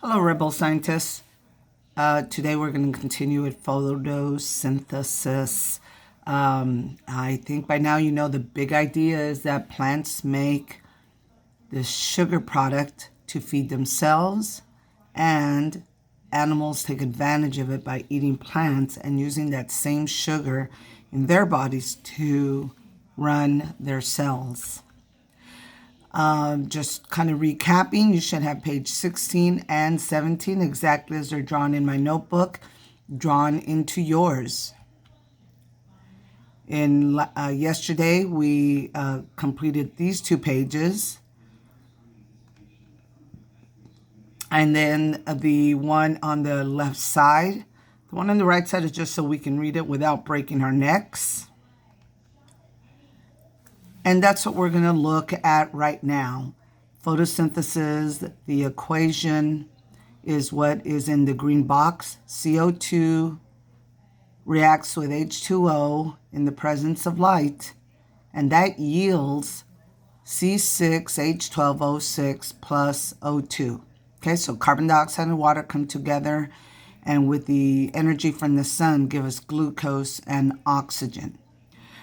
Hello, Rebel Scientists. Today we're going to continue with photosynthesis. I think by now you know the big idea is that plants make this sugar product to feed themselves, and animals take advantage of it by eating plants and using that same sugar in their bodies to run their cells. Just kind of recapping, you should have page 16 and 17 exactly as they're drawn in my notebook, drawn into yours. Yesterday, we completed these 2 pages. And then the one on the left side, the one on the right side is just so we can read it without breaking our necks. And that's what we're going to look at right now. Photosynthesis, the equation is what is in the green box. CO2 reacts with H2O in the presence of light, and that yields C6H12O6 plus O2. Okay, so carbon dioxide and water come together, and with the energy from the sun, give us glucose and oxygen.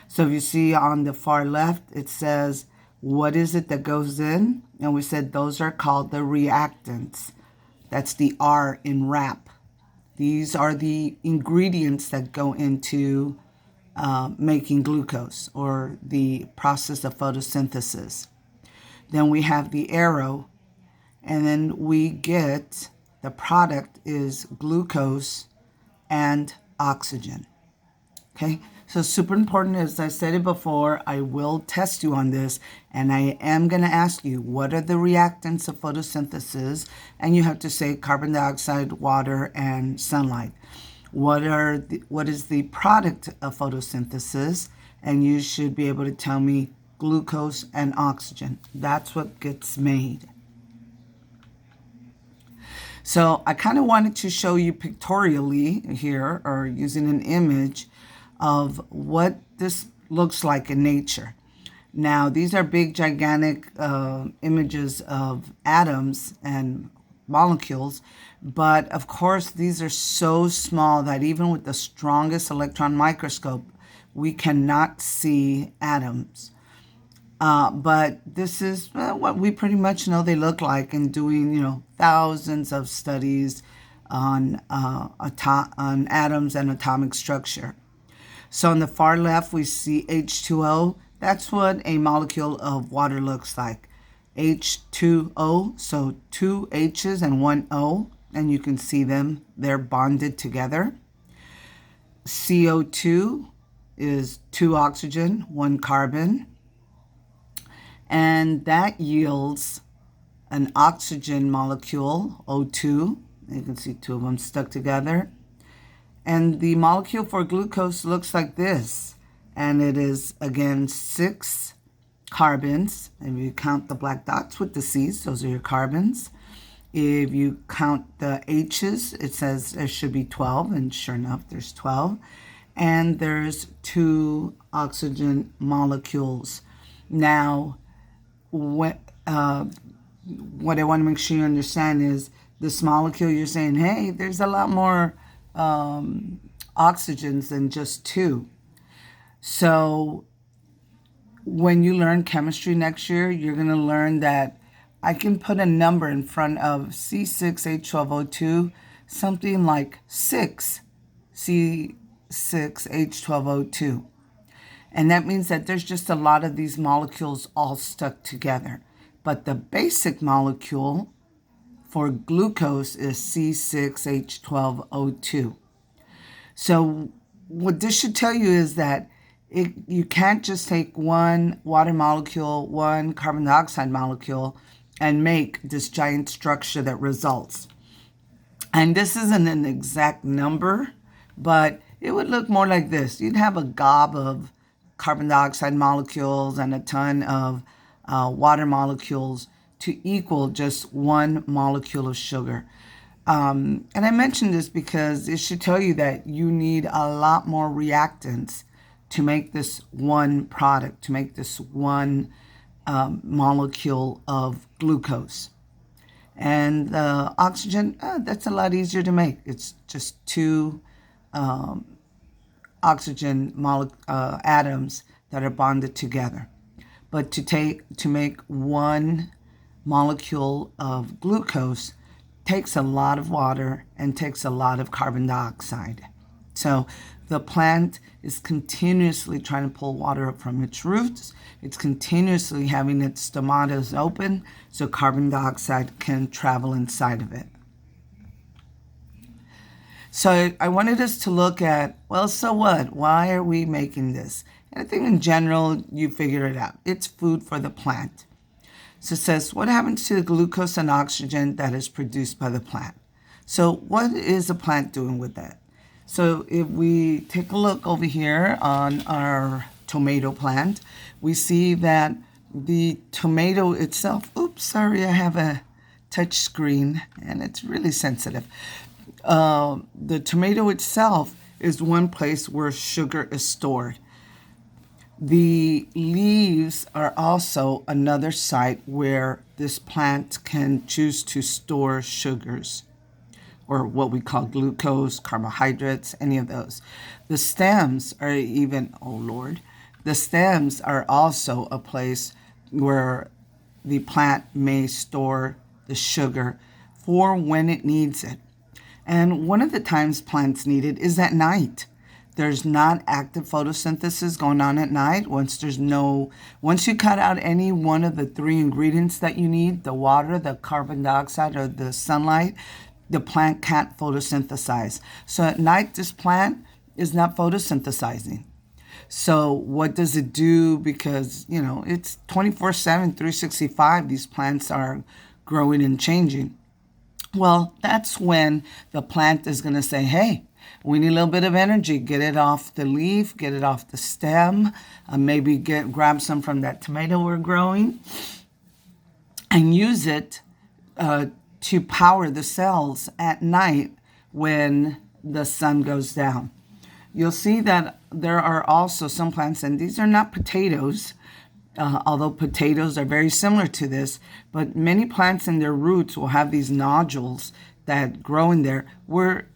So if you see on the far left, it says, what is it that goes in? And we said those are called the reactants. That's the R in RAP. These are the ingredients that go into making glucose, or the process of photosynthesis. Then we have the arrow, and then we get the product is glucose and oxygen. Okay, so super important, as I said it before, I will test you on this, and I am going to ask you, what are the reactants of photosynthesis? And you have to say carbon dioxide, water, and sunlight. What is the product of photosynthesis? And you should be able to tell me glucose and oxygen. That's what gets made. So I kind of wanted to show you pictorially here, or using an image, of what this looks like in nature. Now, these are big, gigantic images of atoms and molecules, but of course, these are so small that even with the strongest electron microscope, we cannot see atoms. But this is what we pretty much know they look like in doing, thousands of studies on atoms and atomic structure. So on the far left, we see H2O. That's what a molecule of water looks like. H2O, so 2 H's and 1 O, and you can see them. They're bonded together. CO2 is 2 oxygen, 1 carbon. And that yields an oxygen molecule, O2. You can see 2 of them stuck together. And the molecule for glucose looks like this. And it is, again, 6 carbons. And if you count the black dots with the C's, those are your carbons. If you count the H's, it says there should be 12. And sure enough, there's 12. And there's 2 oxygen molecules. Now, what I want to make sure you understand is this molecule, you're saying, hey, there's a lot more oxygens than just 2. So when you learn chemistry next year, you're going to learn that I can put a number in front of C6H12O2, something like 6 C6H12O2. And that means that there's just a lot of these molecules all stuck together. But the basic molecule for glucose is C6H12O2. So what this should tell you is that you can't just take one water molecule, one carbon dioxide molecule, and make this giant structure that results. And this isn't an exact number, but it would look more like this. You'd have a gob of carbon dioxide molecules and a ton of water molecules to equal just one molecule of sugar. And I mentioned this because it should tell you that you need a lot more reactants to make this one product, to make this one molecule of glucose. And oxygen, that's a lot easier to make. It's just two oxygen atoms that are bonded together. But to make one molecule of glucose takes a lot of water and takes a lot of carbon dioxide. So the plant is continuously trying to pull water up from its roots. It's continuously having its stomata open so carbon dioxide can travel inside of it. So I wanted us to look at, well, so what? Why are we making this? And I think in general, you figure it out. It's food for the plant. So it says, what happens to the glucose and oxygen that is produced by the plant? So what is the plant doing with that? So if we take a look over here on our tomato plant, we see that the tomato itself, oops, sorry, I have a touch screen and it's really sensitive. The tomato itself is one place where sugar is stored. The leaves are also another site where this plant can choose to store sugars, or what we call glucose, carbohydrates, any of those. The stems are even, oh Lord, the stems are also a place where the plant may store the sugar for when it needs it. And one of the times plants need it is at night. There's not active photosynthesis going on at night. Once you cut out any one of the three ingredients that you need, the water, the carbon dioxide, or the sunlight, the plant can't photosynthesize. So at night, this plant is not photosynthesizing. So what does it do? Because, it's 24/7, 365, these plants are growing and changing. Well, that's when the plant is going to say, hey, we need a little bit of energy. Get it off the leaf, get it off the stem, maybe grab some from that tomato we're growing and use it to power the cells at night when the sun goes down. You'll see that there are also some plants, and these are not potatoes, although potatoes are very similar to this, but many plants in their roots will have these nodules that grow in there where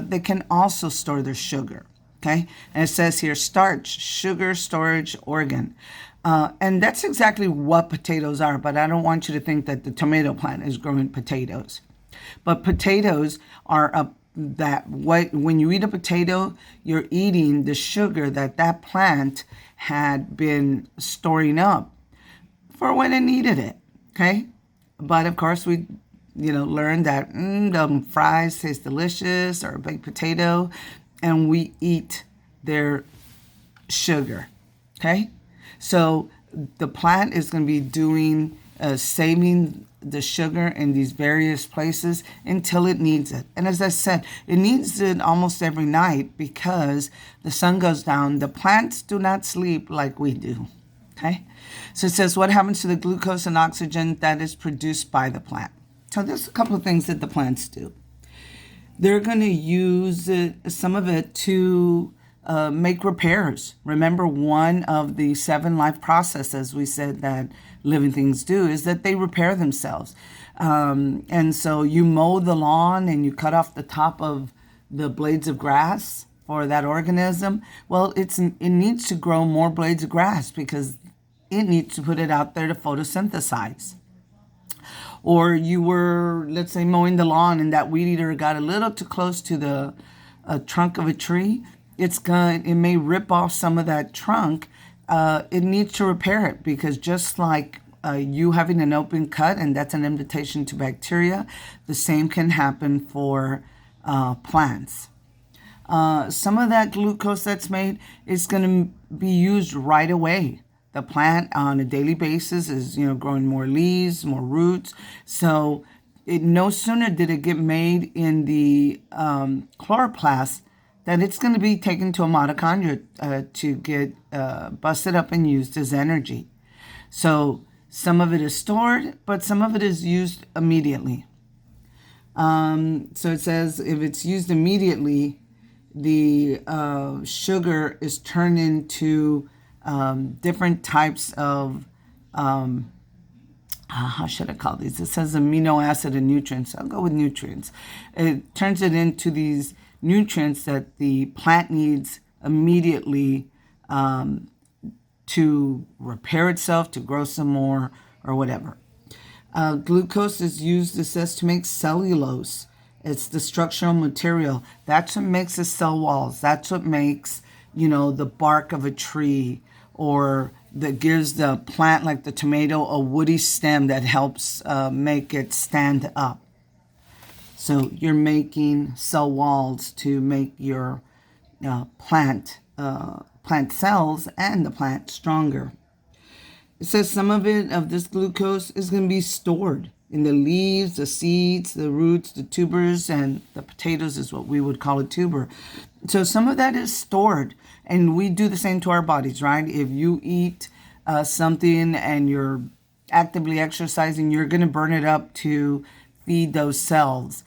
they can also store their sugar, okay? And it says here, starch, sugar storage organ. And that's exactly what potatoes are, but I don't want you to think that the tomato plant is growing potatoes. But potatoes are when you eat a potato, you're eating the sugar that plant had been storing up for when it needed it, okay? But of course, we learned that the fries taste delicious, or a baked potato, and we eat their sugar, okay? So the plant is going to be doing saving the sugar in these various places until it needs it. And as I said, it needs it almost every night because the sun goes down. The plants do not sleep like we do, okay? So it says, what happens to the glucose and oxygen that is produced by the plant? So there's a couple of things that the plants do. They're going to use some of it to make repairs. Remember, one of the 7 life processes we said that living things do is that they repair themselves. And so you mow the lawn and you cut off the top of the blades of grass for that organism. Well, it needs to grow more blades of grass because it needs to put it out there to photosynthesize. Or you were, let's say, mowing the lawn and that weed eater got a little too close to the trunk of a tree. It may rip off some of that trunk. It needs to repair it because just like you having an open cut, and that's an invitation to bacteria, the same can happen for plants. Some of that glucose that's made is going to be used right away. The plant on a daily basis is, growing more leaves, more roots. So no sooner did it get made in the chloroplast that it's going to be taken to a mitochondria to get busted up and used as energy. So some of it is stored, but some of it is used immediately. So it says if it's used immediately, the sugar is turned into different types of how should I call these? It says amino acid and nutrients. I'll go with nutrients. It turns it into these nutrients that the plant needs immediately to repair itself, to grow some more, or whatever. Glucose is used, it says, to make cellulose. It's the structural material. That's what makes the cell walls. That's what makes, the bark of a tree, or that gives the plant, like the tomato, a woody stem that helps make it stand up. So you're making cell walls to make your plant cells and the plant stronger. It says some of this glucose is going to be stored in the leaves, the seeds, the roots, the tubers, and the potatoes is what we would call a tuber. So some of that is stored, and we do the same to our bodies, right? If you eat something and you're actively exercising, you're going to burn it up to feed those cells.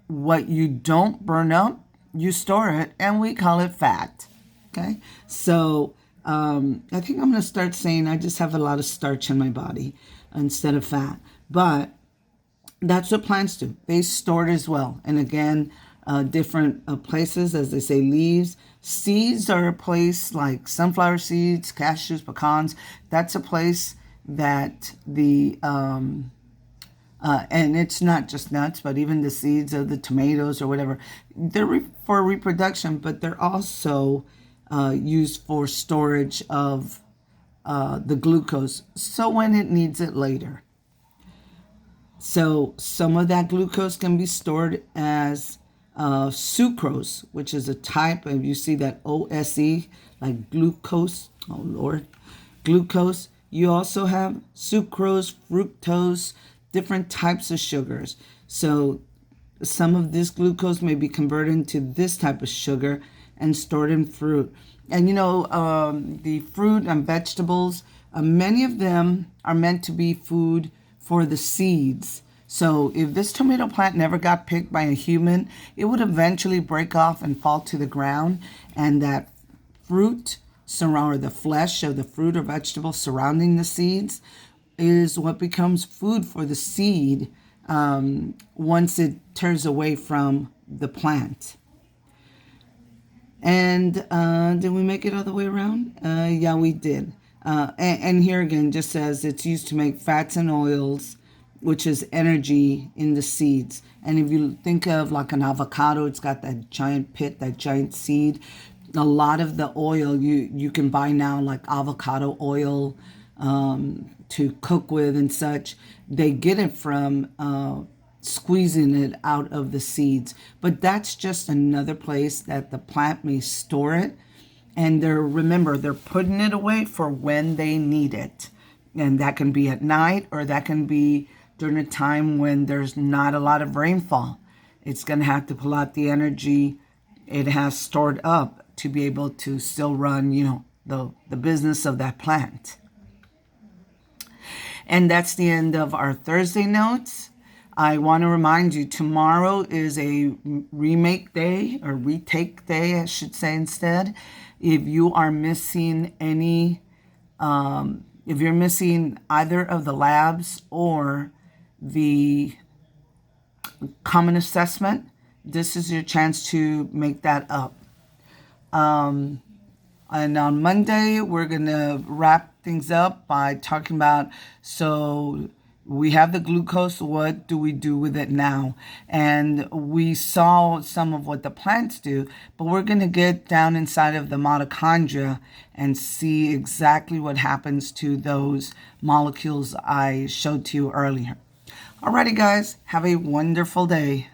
What you don't burn up, you store it, and we call it fat. Okay? So I think I'm going to start saying I just have a lot of starch in my body instead of fat. But that's what plants do. They store it as well. And again, different places, as they say, leaves. Seeds are a place like sunflower seeds, cashews, pecans. That's a place that and it's not just nuts, but even the seeds of the tomatoes or whatever, they're for reproduction, but they're also used for storage of the glucose, so when it needs it later. So some of that glucose can be stored as sucrose, which is a type of, you see that OSE, like glucose, oh Lord, glucose. You also have sucrose, fructose, different types of sugars. So some of this glucose may be converted into this type of sugar and stored in fruit. And the fruit and vegetables, many of them are meant to be food for the seeds. So if this tomato plant never got picked by a human, it would eventually break off and fall to the ground, and that fruit or the flesh of the fruit or vegetable surrounding the seeds is what becomes food for the seed once it turns away from the plant. And did we make it all the way around? Yeah, we did. And here again, just says it's used to make fats and oils, which is energy in the seeds. And if you think of like an avocado, it's got that giant pit, that giant seed. A lot of the oil you can buy now, like avocado oil to cook with and such, they get it from squeezing it out of the seeds. But that's just another place that the plant may store it. And they're putting it away for when they need it. And that can be at night, or that can be during a time when there's not a lot of rainfall. It's going to have to pull out the energy it has stored up to be able to still run, the business of that plant. And that's the end of our Thursday notes. I want to remind you, tomorrow is a remake day, or retake day, I should say instead. If you are missing if you're missing either of the labs or the common assessment, this is your chance to make that up. And on Monday, we're going to wrap things up by talking about, so we have the glucose, what do we do with it now? And we saw some of what the plants do, but we're going to get down inside of the mitochondria and see exactly what happens to those molecules I showed to you earlier. Alrighty, guys, have a wonderful day.